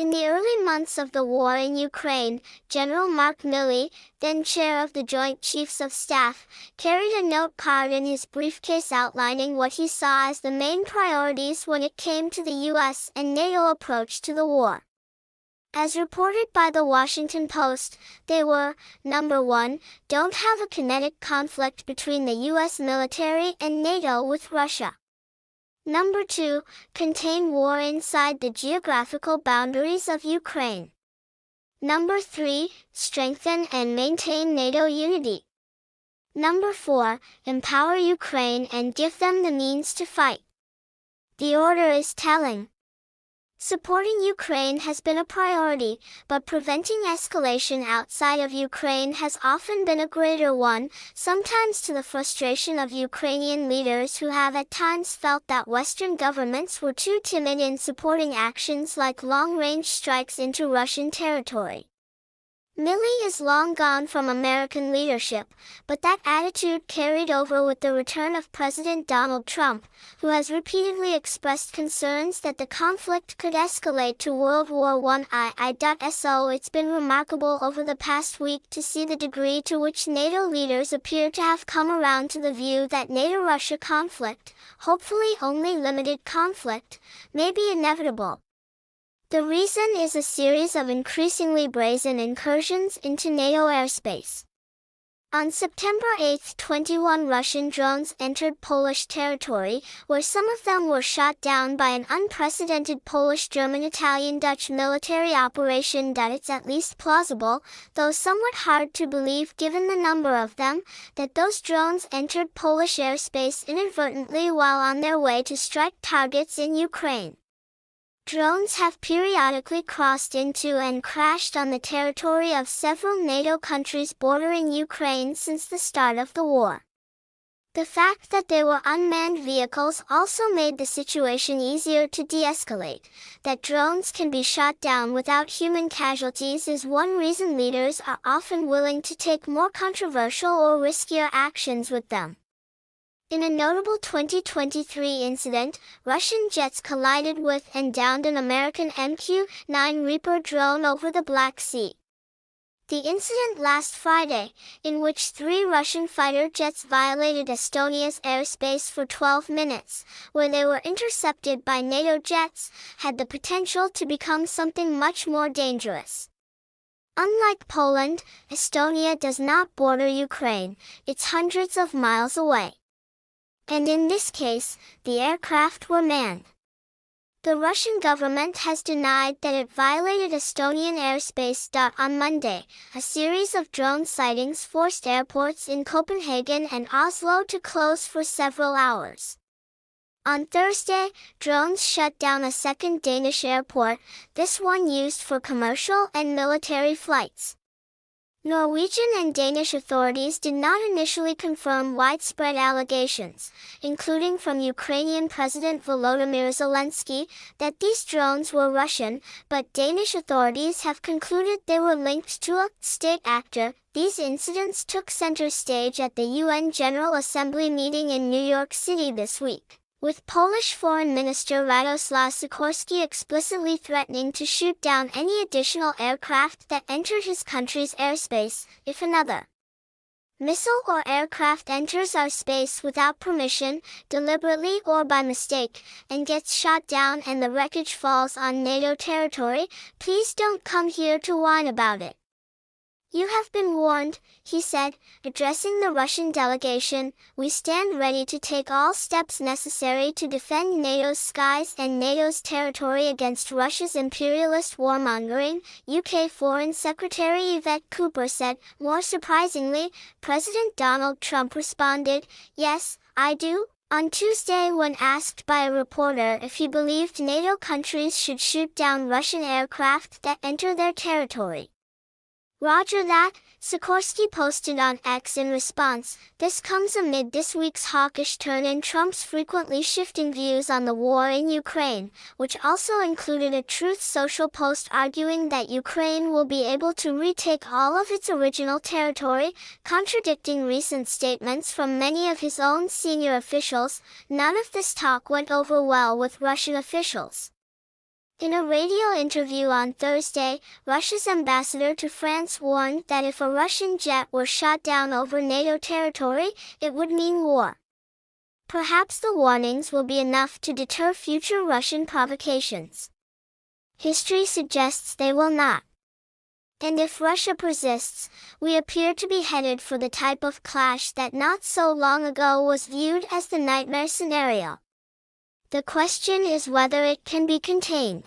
In the early months of the war in Ukraine, General Mark Milley, then chair of the Joint Chiefs of Staff, carried a note card in his briefcase outlining what he saw as the main priorities when it came to the U.S. and NATO approach to the war. As reported by the Washington Post, they were, number 1, don't have a kinetic conflict between the U.S. military and NATO with Russia. Number 2, contain war inside the geographical boundaries of Ukraine. Number 3, strengthen and maintain NATO unity. Number 4, empower Ukraine and give them the means to fight. The order is telling. Supporting Ukraine has been a priority, but preventing escalation outside of Ukraine has often been a greater one, sometimes to the frustration of Ukrainian leaders who have at times felt that Western governments were too timid in supporting actions like long-range strikes into Russian territory. Milley is long gone from American leadership, but that attitude carried over with the return of President Donald Trump, who has repeatedly expressed concerns that the conflict could escalate to World War I. It's been remarkable over the past week to see the degree to which NATO leaders appear to have come around to the view that NATO-Russia conflict, hopefully only limited conflict, may be inevitable. The reason is a series of increasingly brazen incursions into NATO airspace. On September 8, 21 Russian drones entered Polish territory, where some of them were shot down by an unprecedented Polish-German-Italian-Dutch military operation. It's at least plausible, though somewhat hard to believe given the number of them, that those drones entered Polish airspace inadvertently while on their way to strike targets in Ukraine. Drones have periodically crossed into and crashed on the territory of several NATO countries bordering Ukraine since the start of the war. The fact that they were unmanned vehicles also made the situation easier to de-escalate. That drones can be shot down without human casualties is one reason leaders are often willing to take more controversial or riskier actions with them. In a notable 2023 incident, Russian jets collided with and downed an American MQ-9 Reaper drone over the Black Sea. The incident last Friday, in which 3 Russian fighter jets violated Estonia's airspace for 12 minutes, where they were intercepted by NATO jets, had the potential to become something much more dangerous. Unlike Poland, Estonia does not border Ukraine, it's hundreds of miles away. And in this case, the aircraft were manned. The Russian government has denied that it violated Estonian airspace. On Monday, a series of drone sightings forced airports in Copenhagen and Oslo to close for several hours. On Thursday, drones shut down a second Danish airport, this one used for commercial and military flights. Norwegian and Danish authorities did not initially confirm widespread allegations, including from Ukrainian President Volodymyr Zelensky, that these drones were Russian, but Danish authorities have concluded they were linked to a state actor. These incidents took center stage at the UN General Assembly meeting in New York City this week, with Polish Foreign Minister Radosław Sikorski explicitly threatening to shoot down any additional aircraft that entered his country's airspace, if another missile or aircraft enters our space without permission, deliberately or by mistake, and gets shot down and the wreckage falls on NATO territory, please don't come here to whine about it. You have been warned, he said, addressing the Russian delegation. We stand ready to take all steps necessary to defend NATO's skies and NATO's territory against Russia's imperialist warmongering, UK Foreign Secretary Yvette Cooper said. More surprisingly, President Donald Trump responded, "Yes, I do," on Tuesday when asked by a reporter if he believed NATO countries should shoot down Russian aircraft that enter their territory. Roger that, Sikorski posted on X in response. This comes amid this week's hawkish turn in Trump's frequently shifting views on the war in Ukraine, which also included a Truth Social post arguing that Ukraine will be able to retake all of its original territory, contradicting recent statements from many of his own senior officials. None of this talk went over well with Russian officials. In a radio interview on Thursday, Russia's ambassador to France warned that if a Russian jet were shot down over NATO territory, it would mean war. Perhaps the warnings will be enough to deter future Russian provocations. History suggests they will not. And if Russia persists, we appear to be headed for the type of clash that not so long ago was viewed as the nightmare scenario. The question is whether it can be contained.